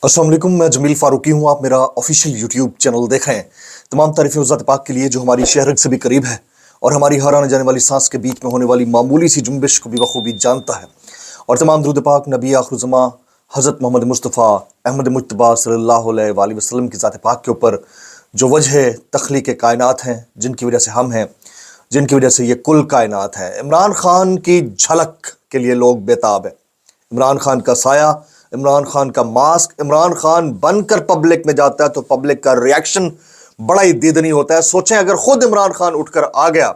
अस्सलाम वालेकुम, मैं जमील फारूकी हूँ। आप मेरा ऑफिशियल यूट्यूब चैनल देख रहे हैं। तमाम तारीफ़ें उस ज़ात पाक के लिए जो हमारी शहरत से भी करीब है और हमारी हर आने जाने वाली सांस के बीच में होने वाली मामूली सी जुम्बिश को भी बखूबी जानता है। और तमाम दुरूद पाक नबी आखिरुज़्ज़मा हज़रत मोहम्मद मुस्तफ़ा अहमद मुज्तबा सल्लल्लाहु अलैहि वसल्लम की ज़ात पाक के ऊपर, जो वजह तख्लीक़ कायनात हैं, जिनकी वजह से हम हैं, जिनकी वजह से ये कुल कायनात है। इमरान खान की झलक के लिए लोग बेताब हैं। इमरान खान का साया, इमरान खान का मास्क, इमरान खान बनकर पब्लिक में जाता है तो पब्लिक का रिएक्शन बड़ा ही दीदनी होता है। सोचें अगर खुद इमरान खान उठकर आ गया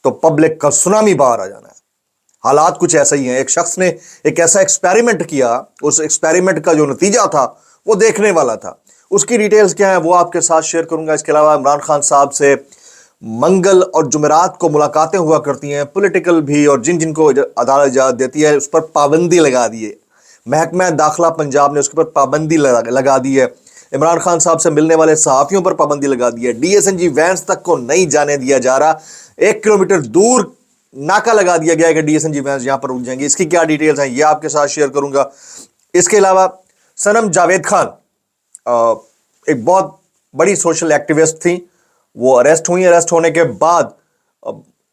तो पब्लिक का सुनामी बाहर आ जाना है। हालात कुछ ऐसा ही हैं। एक शख्स ने एक ऐसा एक्सपेरिमेंट किया, उस एक्सपेरिमेंट का जो नतीजा था वो देखने वाला था। उसकी डिटेल्स क्या है वो आपके साथ शेयर करूंगा। इसके अलावा इमरान खान साहब से मंगल और जुमेरात को मुलाकातें हुआ करती हैं, पॉलिटिकल भी, और जिन जिनको अदालत इजाज़त देती है उस पर पाबंदी लगा दी है। महकमा दाखिला पंजाब ने उसके ऊपर पाबंदी लगा दी है। इमरान खान साहब से मिलने वाले सहाफ़ियों पर पाबंदी लगा दी है। DSNG वैन्स तक को नहीं जाने दिया जा रहा। 1 किलोमीटर दूर नाका लगा दिया गया है कि DSNG वैन्स यहाँ पर रुक जाएंगी। इसकी क्या डिटेल्स हैं ये आपके साथ शेयर करूंगा। इसके अलावा सनम जावेद खान एक बहुत बड़ी सोशल एक्टिविस्ट थी, वो अरेस्ट हुई। अरेस्ट होने के बाद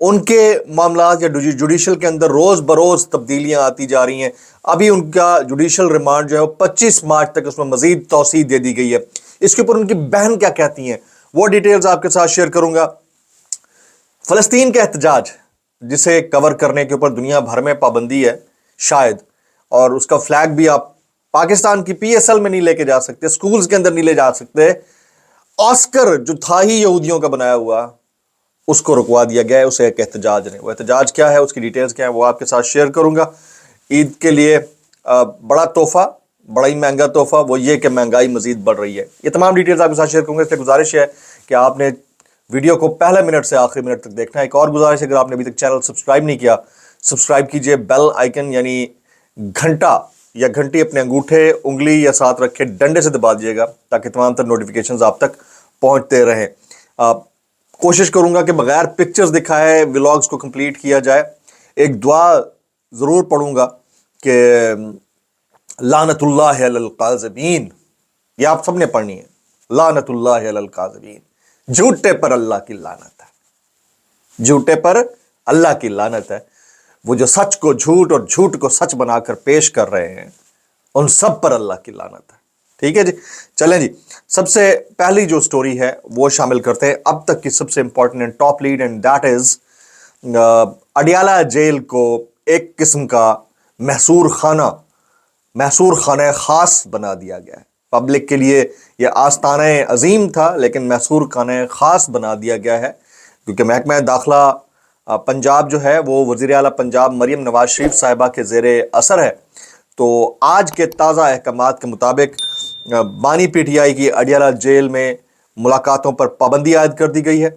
उनके मामलात या जुडिशल के अंदर रोज बरोज तब्दीलियां आती जा रही हैं। अभी उनका जुडिशल रिमांड जो है वो 25 मार्च तक, उसमें मजीद तौसीह दे दी गई है। इसके ऊपर उनकी बहन क्या कहती हैं वो डिटेल्स आपके साथ शेयर करूंगा। फलस्तीन का एहतजाज, जिसे कवर करने के ऊपर दुनिया भर में पाबंदी है शायद, और उसका फ्लैग भी आप पाकिस्तान की PSL में नहीं लेके जा सकते, स्कूल्स के अंदर नहीं ले जा सकते। ऑस्कर जो था ही यहूदियों का बनाया हुआ, उसको रुकवा दिया गया है, उसे एक एहतजाज ने। वो एहतजाज क्या है, उसकी डिटेल्स क्या है वो आपके साथ शेयर करूंगा। ईद के लिए बड़ा तोहफा, बड़ा ही महंगा तोहफा, वो ये कि महंगाई मजीद बढ़ रही है। ये तमाम डिटेल्स आपके साथ शेयर करूंगा। इसलिए गुजारिश है कि आपने वीडियो को पहले मिनट से आखिरी मिनट तक देखना है। एक और गुजारिश है, अगर आपने अभी तक चैनल सब्सक्राइब नहीं किया, सब्सक्राइब कीजिए। बेल आइकन यानी घंटा या घंटी अपने अंगूठे, उंगली या साथ रखे डंडे से दबा दीजिएगा ताकि तमाम तर नोटिफिकेशंस आप तक पहुंचते रहें। कोशिश करूंगा कि बगैर पिक्चर्स दिखाए व्लॉग्स को कंप्लीट किया जाए। एक दुआ ज़रूर पढ़ूंगा कि लानतुल्लाह अलल काज़िबीन, ये आप सबने पढ़नी है। लानतुल्लाह अलल काज़िबीन, झूठे पर अल्लाह की लानत है। झूठे पर अल्लाह की लानत है। वो जो सच को झूठ और झूठ को सच बनाकर पेश कर रहे हैं, उन सब पर अल्लाह की लानत है। ठीक है जी, चलें जी। सबसे पहली जो स्टोरी है वो शामिल करते हैं, अब तक की सबसे important and top lead, and that is Adiala jail को एक किस्म का महसूर खाना खास बना दिया गया है। पब्लिक के लिए ये आस्ताना अजीम था, लेकिन महसूर खाना खास बना दिया गया है क्योंकि महकमा दाखिला पंजाब जो है वो वज़ीर आला पंजाब मरियम नवाज शरीफ साहिबा के ज़ेरे असर है। तो आज के ताज़ा अहकामात के मुताबिक बानी PTI की अडियाला जेल में मुलाकातों पर पाबंदी आयद कर दी गई है।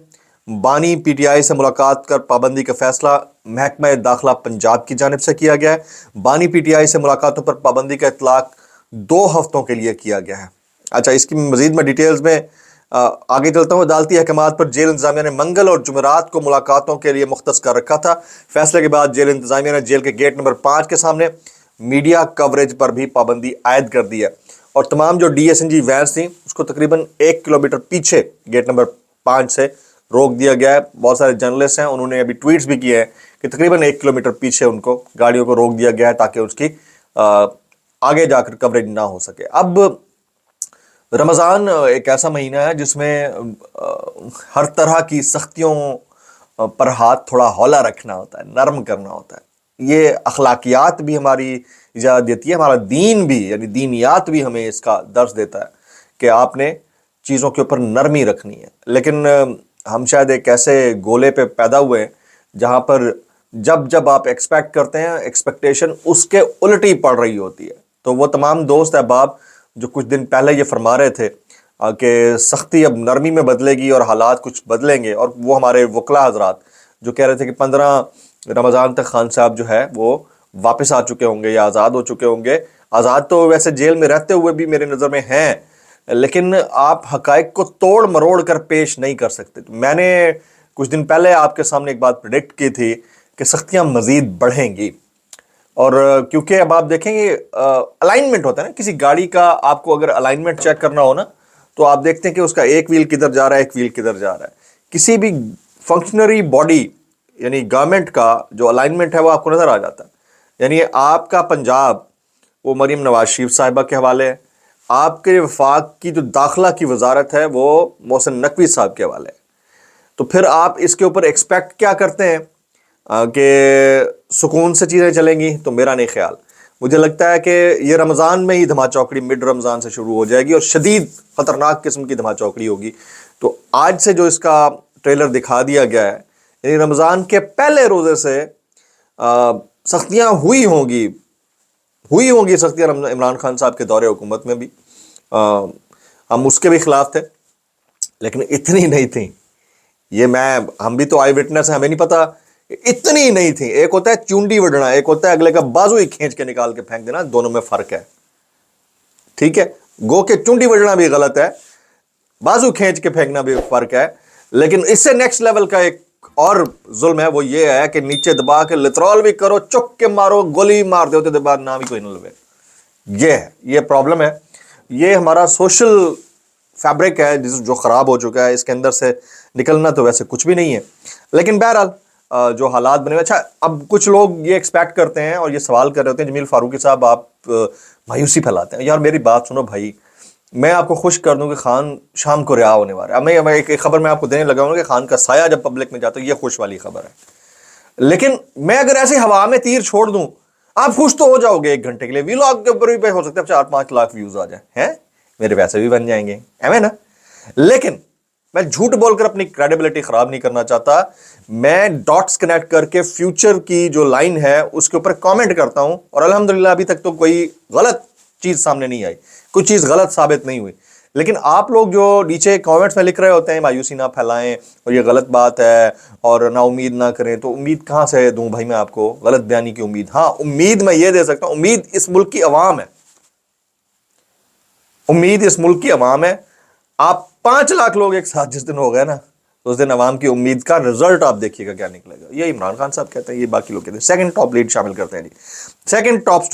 बानी PTI से मुलाकात कर पाबंदी का फैसला महकमा दाखिला पंजाब की जानिब से किया गया है। बानी PTI से मुलाकातों पर पाबंदी का इतलाक 2 हफ्तों के लिए किया गया है। अच्छा, इसकी मजीद में डिटेल्स में आगे चलता हूँ। अदालती अहकामात पर जेल इंतजामिया ने मंगल और जुमेरात को मुलाकातों के लिए मुख्तस कर रखा था। फैसले के बाद जेल इंतजामिया ने जेल के गेट नंबर 5 के सामने मीडिया कवरेज पर भी पाबंदी आयद कर दी है और तमाम जो DSNG वैन्स थी उसको तकरीबन 1 किलोमीटर पीछे गेट नंबर 5 से रोक दिया गया है। बहुत सारे जर्नलिस्ट हैं, उन्होंने अभी ट्वीट्स भी किए हैं कि तकरीबन 1 किलोमीटर पीछे उनको गाड़ियों को रोक दिया गया है ताकि उसकी आगे जाकर कवरेज ना हो सके। अब रमज़ान एक ऐसा महीना है जिसमें हर तरह की सख्तियों पर हाथ थोड़ा हौला रखना होता है, नरम करना होता है। ये अखलाकियात भी हमारी इजाज़त देती है, हमारा दीन भी यानी दीनियात भी हमें इसका दर्स देता है कि आपने चीज़ों के ऊपर नरमी रखनी है। लेकिन हम शायद एक ऐसे गोले पे पैदा हुए हैं जहाँ पर जब जब आप एक्सपेक्ट करते हैं, एक्सपेक्टेशन उसके उल्टी पड़ रही होती है। तो वो तमाम दोस्त अहबाब जो कुछ दिन पहले ये फरमा रहे थे कि सख्ती अब नरमी में बदलेगी और हालात कुछ बदलेंगे, और वो हमारे वकला हजरात जो कह रहे थे कि 15 रमज़ान तक खान साहब जो है वो वापस आ चुके होंगे या आज़ाद हो चुके होंगे। आज़ाद तो वैसे जेल में रहते हुए भी मेरे नज़र में हैं, लेकिन आप हकायक को तोड़ मरोड़ कर पेश नहीं कर सकते। तो मैंने कुछ दिन पहले आपके सामने एक बात प्रिडिक्ट की थी कि सख्तियाँ मज़ीद बढ़ेंगी। اور کیونکہ اب آپ دیکھیں گے الائنمنٹ ہوتا ہے نا کسی گاڑی کا، آپ کو اگر الائنمنٹ چیک کرنا ہو نا تو آپ دیکھتے ہیں کہ اس کا ایک ویل کدھر جا رہا ہے، ایک ویل کدھر جا رہا ہے. کسی بھی فنکشنری باڈی یعنی گورنمنٹ کا جو الائنمنٹ ہے وہ آپ کو نظر آ جاتا ہے. یعنی آپ کا پنجاب وہ مریم نواز شریف صاحبہ کے حوالے ہے، آپ کے وفاق کی جو داخلہ کی وزارت ہے وہ محسن نقوی صاحب کے حوالے ہے. تو پھر آپ اس کے اوپر ایکسپیکٹ کیا کرتے ہیں کہ سکون سے چیزیں چلیں گی؟ تو میرا نہیں خیال. مجھے لگتا ہے کہ یہ رمضان میں ہی دھما چوکڑی مڈ رمضان سے شروع ہو جائے گی اور شدید خطرناک قسم کی دھما چوکڑی ہوگی. تو آج سے جو اس کا ٹریلر دکھا دیا گیا ہے، یعنی رمضان کے پہلے روزے سے سختیاں ہوئی ہوں گی سختیاں عمران خان صاحب کے دور حکومت میں بھی. ہم اس کے بھی خلاف تھے لیکن اتنی نہیں تھیں. ہم بھی تو آئی وٹنس ہیں، ہمیں نہیں پتا اتنی نہیں تھی. ایک ہوتا ہے چونڈی وڈنا، ایک ہوتا ہے اگلے کا بازو ہی کھینچ کے نکال کے پھینک دینا، دونوں میں فرق ہے. ٹھیک ہے، گو کہ چونڈی وڈنا بھی غلط ہے، بازو کھینچ کے پھینکنا بھی فرق ہے. لیکن اس سے نیکسٹ لیول کا ایک اور ظلم ہے، وہ یہ ہے کہ نیچے دبا کے لترول بھی کرو، چک کے مارو، گولی مار دے ہوتے دبا نہ بھی کوئی نہ لوے. یہ پرابلم ہے. یہ ہمارا سوشل فیبرک ہے جو خراب ہو چکا ہے. اس کے اندر سے نکلنا تو ویسے کچھ بھی نہیں ہے، لیکن بہرحال جو حالات بنے ہوئے. اچھا، اب کچھ لوگ یہ ایکسپیکٹ کرتے ہیں اور یہ سوال کر رہے ہوتے ہیں جمیل فاروقی صاحب آپ مایوسی پھیلاتے ہیں. یار میری بات سنو بھائی، میں آپ کو خوش کر دوں کہ خان شام کو رہا ہونے والا ہے. اب میں ایک خبر میں آپ کو دینے لگا ہوں کہ خان کا سایہ جب پبلک میں جاتا ہے، یہ خوش والی خبر ہے. لیکن میں اگر ایسے ہوا میں تیر چھوڑ دوں، آپ خوش تو ہو جاؤ گے ایک گھنٹے کے لیے، ویلاگ کے اوپر بھی ہو سکتا ہے 4-5 لاکھ ویوز آ جائیں، ہیں میرے پیسے بھی بن جائیں گے، ایویں نا. لیکن میں جھوٹ بول کر اپنی کریڈیبلٹی خراب نہیں کرنا چاہتا. میں ڈاٹس کنیکٹ کر کے فیوچر کی جو لائن ہے اس کے اوپر کامنٹ کرتا ہوں، اور الحمدللہ ابھی تک تو کوئی غلط چیز سامنے نہیں آئی، کوئی چیز غلط ثابت نہیں ہوئی. لیکن آپ لوگ جو نیچے کامنٹس میں لکھ رہے ہوتے ہیں مایوسی نہ پھیلائیں اور یہ غلط بات ہے اور نا امید نہ کریں، تو امید کہاں سے دوں بھائی میں آپ کو؟ غلط بیانی کی امید؟ ہاں، امید میں یہ دے سکتا ہوں، امید اس ملک کی عوام ہے، امید اس ملک کی عوام ہے. آپ 5 لاکھ لوگ ایک ساتھ جس دن ہو گئے نا، اس دن عوام کی امید کا رزلٹ آپ دیکھیے گا کیا نکلے گا. یہ عمران خان صاحب کہتے ہیں، یہ باقی لوگ کہتے ہیں. سیکنڈ ٹاپ لیڈ شامل کرتے ہیں جی. سیکنڈ ٹاپ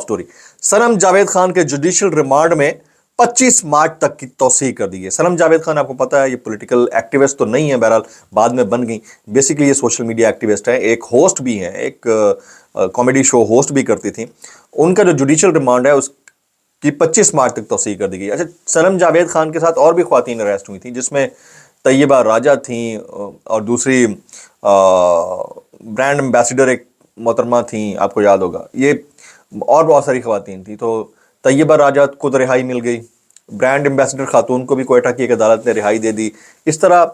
سٹوری، صنم جاوید خان کے جوڈیشل ریمانڈ میں 25 مارچ تک کی توسیع کر دی گئی. صنم جاوید خان آپ کو پتا ہے یہ پولیٹیکل ایکٹیوسٹ تو نہیں ہے، بہرحال بعد میں بن گئی. بیسیکلی یہ سوشل میڈیا ایکٹیوسٹ ہے، ایک ہوسٹ بھی ہیں، ایک کامیڈی شو ہوسٹ بھی کرتی تھیں. ان کا جو جوڈیشل ریمانڈ ہے اس کی 25 مارچ تک توسیع کر دی گئی. اچھا، صنم جاوید خان کے ساتھ اور بھی خواتین اریسٹ ہوئی تھیں، جس میں طیبہ راجہ تھیں اور دوسری برانڈ امبیسڈر ایک محترمہ تھیں، آپ کو یاد ہوگا. یہ اور بہت ساری خواتین تھیں. تو طیبہ راجہ کو تو رہائی مل گئی، برانڈ امبیسڈر خاتون کو بھی کوئٹہ کی ایک عدالت نے رہائی دے دی. اس طرح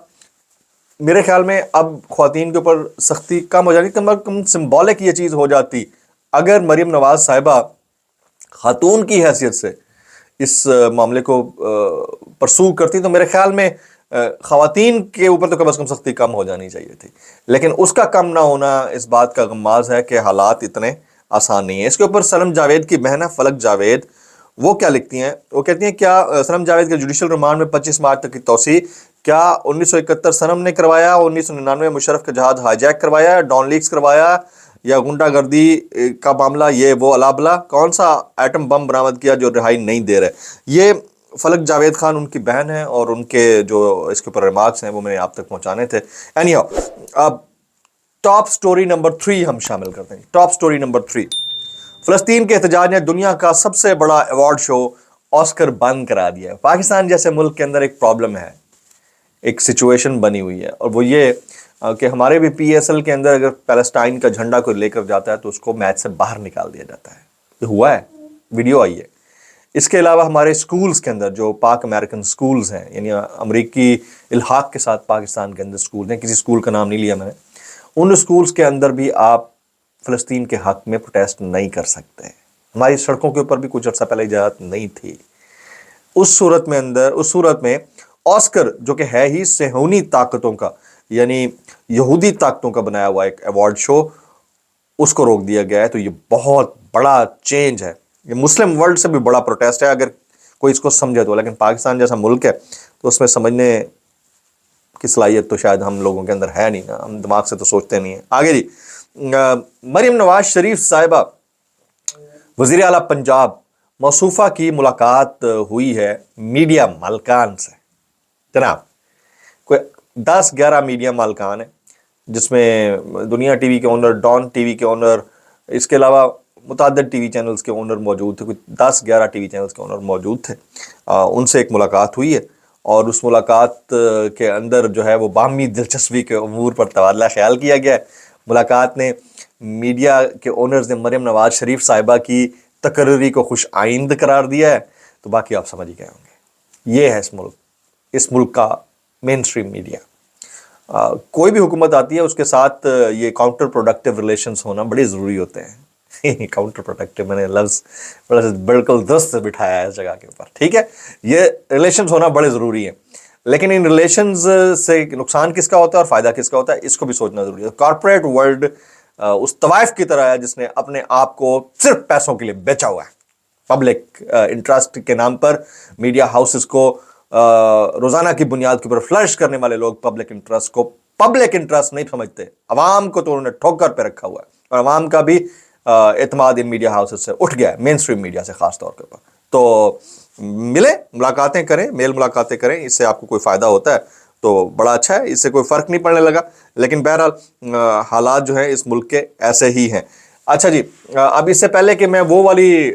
میرے خیال میں اب خواتین کے اوپر سختی کم ہو جاتی، کم از کم سمبولک یہ چیز ہو جاتی اگر مریم نواز صاحبہ خاتون کی حیثیت سے اس معاملے کو پرسو کرتی. تو میرے خیال میں خواتین کے اوپر تو کم از کم سختی کم ہو جانی چاہیے تھی. لیکن اس کا کم نہ ہونا اس بات کا غماز ہے کہ حالات اتنے آسان نہیں ہیں. اس کے اوپر صنم جاوید کی بہن ہے فلک جاوید، وہ کیا لکھتی ہیں؟ وہ کہتی ہیں کیا صنم جاوید کے جوڈیشل ریمانڈ میں 25 مارچ تک کی توسیع، کیا 1971 صنم نے کروایا، 1999 مشرف کا جہاز ہائی جیک کروایا، ڈان لیکس کروایا، یا غنڈہ گردی کا معاملہ یہ وہ الابلا، کون سا ایٹم بم برآمد کیا جو رہائی نہیں دے رہے؟ یہ فلک جاوید خان ان کی بہن ہے اور ان کے جو اس کے اوپر ریمارکس ہیں وہ میں نے آپ تک پہنچانے تھے. اینی ہاؤ، اب ٹاپ سٹوری نمبر 3 ہم شامل کرتے ہیں. ٹاپ سٹوری نمبر 3، فلسطین کے احتجاج نے دنیا کا سب سے بڑا ایوارڈ شو آسکر بند کرا دیا ہے. پاکستان جیسے ملک کے اندر ایک پرابلم ہے، ایک سچویشن بنی ہوئی ہے، اور وہ یہ کہ ہمارے بھی پی ایس ایل کے اندر اگر پیلسٹائن کا جھنڈا کوئی لے کر جاتا ہے تو اس کو میچ سے باہر نکال دیا جاتا ہے. یہ ہوا ہے، ویڈیو آئی ہے. اس کے علاوہ ہمارے سکولز کے اندر جو پاک امریکن سکولز ہیں، یعنی امریکی الحاق کے ساتھ پاکستان کے اندر سکولز ہیں، کسی سکول کا نام نہیں لیا میں نے، ان سکولز کے اندر بھی آپ فلسطین کے حق میں پروٹیسٹ نہیں کر سکتے. ہماری سڑکوں کے اوپر بھی کچھ عرصہ پہلے اجازت نہیں تھی. اس صورت میں آسکر جو کہ ہے ہی صہیونی طاقتوں کا، یعنی یہودی طاقتوں کا بنایا ہوا ایک ایوارڈ شو، اس کو روک دیا گیا ہے. تو یہ بہت بڑا چینج ہے، یہ مسلم ورلڈ سے بھی بڑا پروٹیسٹ ہے اگر کوئی اس کو سمجھے تو. لیکن پاکستان جیسا ملک ہے تو اس میں سمجھنے کی صلاحیت تو شاید ہم لوگوں کے اندر ہے نہیں نا، ہم دماغ سے تو سوچتے نہیں ہیں. آگے جی، मरियम नवाज शरीफ साहिबा वज़ीर आला पंजाब मौसूफ़ा की मुलाकात हुई है मीडिया मालकान से। जनाब कोई 10-11 मीडिया मालकान है, जिसमें दुनिया टीवी के ओनर, डॉन टीवी के ओनर, इसके अलावा मुतअद्दिद टीवी चैनल्स के ओनर मौजूद थे। कोई 10-11 टीवी चैनल्स के ओनर मौजूद थे। उनसे एक मुलाकात हुई है और उस मुलाकात के अंदर जो है वो बाहमी दिलचस्पी के अमूर पर तबादला ख्याल किया गया है। मुलाकात ने मीडिया के ओनर्स ने मरियम नवाज शरीफ साहिबा की तकर्री को खुश आइंद करार दिया है। तो बाकी आप समझ ही गए होंगे, ये है इस मुल्क का मेन स्ट्रीम मीडिया। कोई भी हुकूमत आती है उसके साथ ये काउंटर प्रोडक्टिव रिलेशंस होना बड़े ज़रूरी होते हैं। काउंटर प्रोडक्टिव मैंने लफ्ज़ बड़ा बिल्कुल दुरुस्त बिठाया है इस जगह के ऊपर, ठीक है। ये रिलेशंस होना बड़े ज़रूरी है, लेकिन इन रिलेशंस से नुकसान किसका होता है और फ़ायदा किसका होता है, इसको भी सोचना ज़रूरी है। कॉर्पोरेट वर्ल्ड उस तवाइफ की तरह है जिसने अपने आप को सिर्फ पैसों के लिए बेचा हुआ है। पब्लिक इंटरेस्ट के नाम पर मीडिया हाउसेस को रोज़ाना की बुनियाद के ऊपर फ्लश करने वाले लोग पब्लिक इंटरेस्ट को पब्लिक इंटरेस्ट नहीं समझते। अवाम को तो उन्होंने ठोकर पे रखा हुआ है और अवाम का भी एतमाद इन मीडिया हाउसेस से उठ गया है, मेन स्ट्रीम मीडिया से खास तौर के ऊपर। तो मिले, मुलाकातें करें, मेल मुलाकातें करें, इससे आपको कोई फ़ायदा होता है तो बड़ा अच्छा है, इससे कोई फ़र्क नहीं पड़ने लगा। लेकिन बहरहाल हालात जो हैं इस मुल्क के ऐसे ही हैं। अच्छा जी, अब इससे पहले कि मैं वो वाली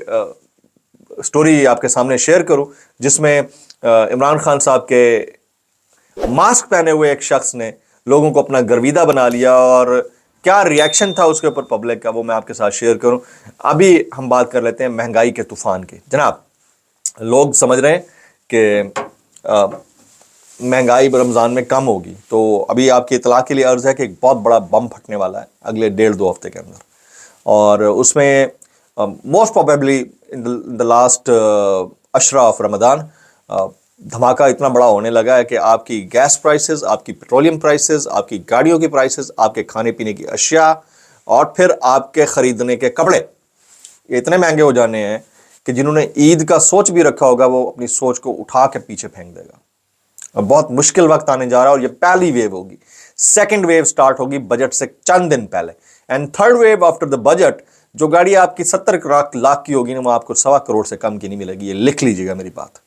स्टोरी आपके सामने शेयर करूं जिसमें इमरान खान साहब के मास्क पहने हुए एक शख्स ने लोगों को अपना गर्विदा बना लिया और क्या रिएक्शन था उसके ऊपर पब्लिक का, वो मैं आपके साथ शेयर करूं। अभी हम बात कर लेते हैं महंगाई के तूफान की। जनाब लोग समझ रहे हैं कि महंगाई रमज़ान में कम होगी, तो अभी आपकी इतला के लिए अर्ज़ है कि एक बहुत बड़ा बम फटने वाला है अगले 1.5-2 हफ्ते के अंदर, और उसमें most probably in the last अशरा ऑफ रमज़ान धमाका इतना बड़ा होने लगा है कि आपकी गैस प्राइसेस, आपकी पेट्रोलियम प्राइसेस, आपकी गाड़ियों की प्राइसेस, आपके खाने पीने की अशिया और फिर आपके ख़रीदने के कपड़े ये इतने महंगे हो जाने हैं कि जिन्होंने ईद का सोच भी रखा होगा वो अपनी सोच को उठा के पीछे फेंक देगा। अब बहुत मुश्किल वक्त आने जा रहा है और ये पहली वेव होगी। सेकंड वेव स्टार्ट होगी बजट से चंद दिन पहले, and third wave after the budget जो गाड़ी आपकी 70 लाख की होगी ना वो आपको 1.25 करोड़ से कम की नहीं मिलेगी, ये लिख लीजिएगा मेरी बात।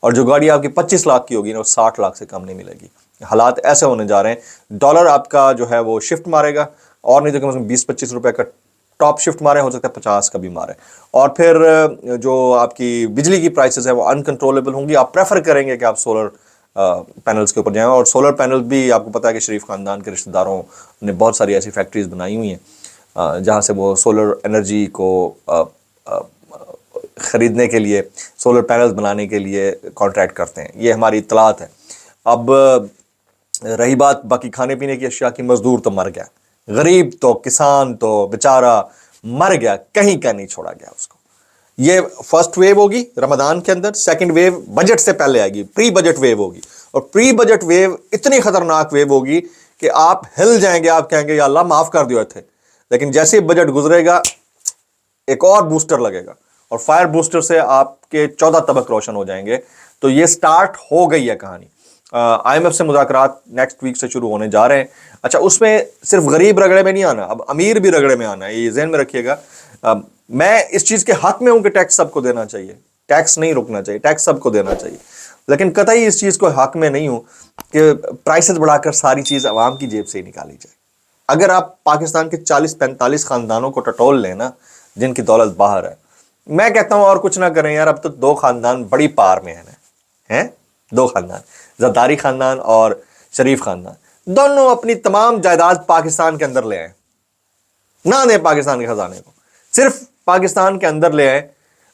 और जो गाड़ी आपकी 25 लाख की होगी ना वो 60 लाख से कम नहीं मिलेगी। हालात ऐसे होने जा रहे हैं। डॉलर आपका जो है वो शिफ्ट मारेगा, और नहीं तो कम से कम 20-25 रुपए का टॉप शिफ्ट मारे, हो सकता है 50 का भी मारे। और फिर जो आपकी बिजली की प्राइसेस है वो अनकंट्रोलेबल होंगी। आप प्रेफर करेंगे कि आप सोलर पैनल्स के ऊपर जाएं, और सोलर पैनल भी आपको पता है कि शरीफ खानदान के रिश्तेदारों ने बहुत सारी ऐसी फैक्ट्रीज बनाई हुई हैं जहाँ से वो सोलर एनर्जी को ख़रीदने के लिए, सोलर पैनल्स बनाने के लिए कॉन्ट्रैक्ट करते हैं। ये हमारी इत्तलात है। अब रही बात बाकी खाने पीने की अशिया की, मजदूर तो मर गया, गरीब तो, किसान तो बेचारा मर गया, कहीं का नहीं छोड़ा गया उसको। ये फर्स्ट वेव होगी रमज़ान के अंदर। सेकंड वेव बजट से पहले आएगी, प्री बजट वेव होगी, और प्री बजट वेव इतनी खतरनाक वेव होगी कि आप हिल जाएंगे, आप कहेंगे या अल्लाह माफ़ कर दिया थे। लेकिन जैसे ही बजट गुजरेगा एक और बूस्टर लगेगा और फायर बूस्टर से आपके 14 तबक रोशन हो जाएंगे। तो ये स्टार्ट हो गई है कहानी। IMF से मुज़ाकरात नेक्स्ट वीक से शुरू होने जा रहे हैं। अच्छा, उसमें सिर्फ गरीब रगड़े में नहीं आना, अब अमीर भी रगड़े में आना है, ये ज़हन में रखिएगा। मैं इस चीज़ के हक में हूं कि टैक्स सबको देना चाहिए, टैक्स नहीं रुकना चाहिए, टैक्स सबको देना चाहिए, लेकिन कतई इस चीज़ को हक में नहीं हूं कि प्राइसेस बढ़ाकर सारी चीज़ आवाम की जेब से ही निकाली जाए। अगर आप पाकिस्तान के 40-45 ख़ानदानों को टटोल लें ना, जिनकी दौलत बाहर है, मैं कहता हूं और कुछ ना करें यार, अब तो 2 ख़ानदान बड़ी पार में हैं, 2 ख़ानदान, ज़रदारी ख़ानदान और शरीफ ख़ानदान, दोनों अपनी तमाम जायदाद पाकिस्तान के अंदर ले आए, ना दें पाकिस्तान के खजाने को, सिर्फ पाकिस्तान के अंदर ले आए,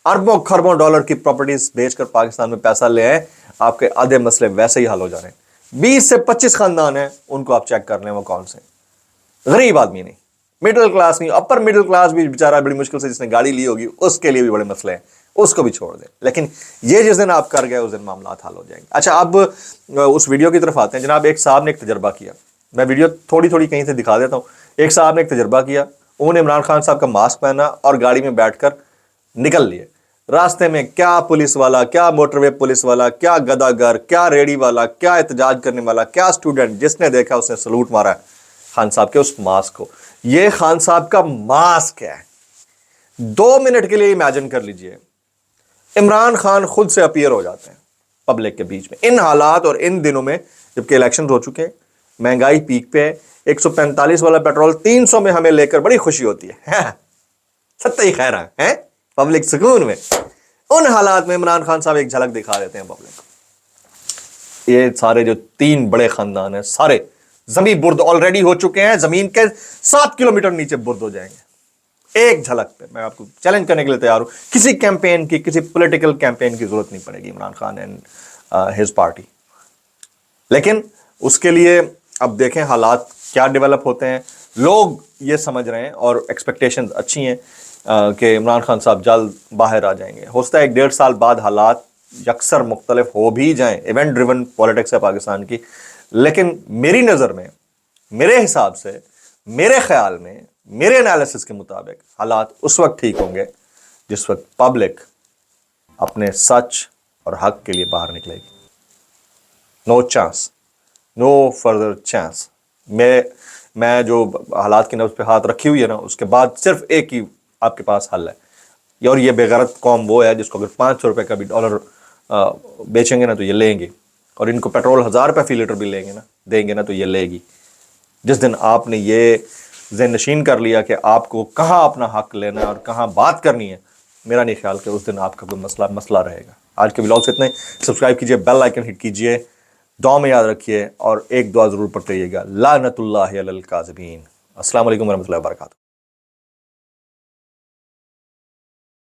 अरबों खरबों डॉलर की प्रॉपर्टीज बेचकर पाकिस्तान में पैसा ले आए, आपके आधे मसले वैसे ही हल हो जा रहे हैं। 20 से 25 ख़ानदान हैं, उनको आप चेक कर लें वो कौन से, गरीब आदमी नहीं, मिडिल क्लास नहीं, अपर मिडिल क्लास भी बेचारा बड़ी मुश्किल से जिसने गाड़ी ली होगी उसके लिए भी बड़े मसले हैं, उसको भी छोड़ दें। लेकिन ये जिस दिन आप कर गए उस दिन मामला हल हो जाएंगे। अच्छा, अब उस वीडियो की तरफ आते हैं। जनाब एक साहब ने एक तजर्बा किया, मैं वीडियो थोड़ी थोड़ी कहीं से दिखा देता हूँ। एक साहब ने एक तजर्बा किया, उन्होंने इमरान खान साहब का मास्क पहना और गाड़ी में बैठकर निकल लिए। रास्ते में क्या पुलिस वाला, क्या मोटरवे पुलिस वाला, क्या गदागर, क्या रेडी वाला, क्या एहतजाज करने वाला, क्या स्टूडेंट, जिसने देखा उसने सलूट मारा खान साहब के उस मास्क को। یہ خان صاحب کا ماسک ہے. 2 منٹ کے لیے امیجن کر لیجئے عمران خان خود سے اپیئر ہو جاتے ہیں پبلک کے بیچ میں ان حالات اور ان دنوں میں جبکہ الیکشن ہو چکے ہیں, مہنگائی پیک پہ ہے, 145 والا پیٹرول 300 میں ہمیں لے کر بڑی خوشی ہوتی ہے, ستا ہی خیر ہے پبلک سکون میں. ان حالات میں عمران خان صاحب ایک جھلک دکھا دیتے ہیں پبلک کو. یہ سارے جو 3 بڑے خاندان ہیں سارے زمین برد آلریڈی ہو چکے ہیں, زمین کے 7 کلومیٹر نیچے برد ہو جائیں گے ایک جھلک پہ. میں آپ کو چیلنج کرنے کے لیے تیار ہوں, کسی کیمپین کی, کسی پولیٹیکل کیمپین کی ضرورت نہیں پڑے گی Imran Khan and his party. لیکن اس کے لیے اب دیکھیں حالات کیا ڈیولپ ہوتے ہیں. لوگ یہ سمجھ رہے ہیں اور ایکسپیکٹیشنز اچھی ہیں کہ عمران خان صاحب جلد باہر آ جائیں گے. ہوستا ہے 1.5 سال بعد حالات یکسر مختلف ہو بھی جائیں, ایونٹ ڈریون پولیٹکس ہے پاکستان کی. لیکن میری نظر میں, میرے حساب سے, میرے خیال میں, میرے انالیسس کے مطابق حالات اس وقت ٹھیک ہوں گے جس وقت پبلک اپنے سچ اور حق کے لیے باہر نکلے گی. نو چانس, نو فردر چانس. میں جو حالات کی نبض پہ ہاتھ رکھی ہوئی ہے نا, اس کے بعد صرف ایک ہی آپ کے پاس حل ہے, اور یہ بے غیرت قوم وہ ہے جس کو اگر 500 روپے کا بھی ڈالر بیچیں گے نا تو یہ لیں گے, اور ان کو پیٹرول 1000 روپے فی لیٹر بھی لیں گے نا, دیں گے نا تو یہ لے گی. جس دن آپ نے یہ ذہن نشین کر لیا کہ آپ کو کہاں اپنا حق لینا ہے اور کہاں بات کرنی ہے, میرا نہیں خیال کہ اس دن آپ کا کوئی مسئلہ رہے گا. آج کے ولاگ سے اتنے. سبسکرائب کیجئے, بیل آئیکن ہٹ کیجئے, دعا میں یاد رکھیے, اور ایک دعا ضرور پڑھتے رہیے گا, لعنت اللہ علی الکاذبین. السلام علیکم ورحمۃ اللہ وبرکاتہ.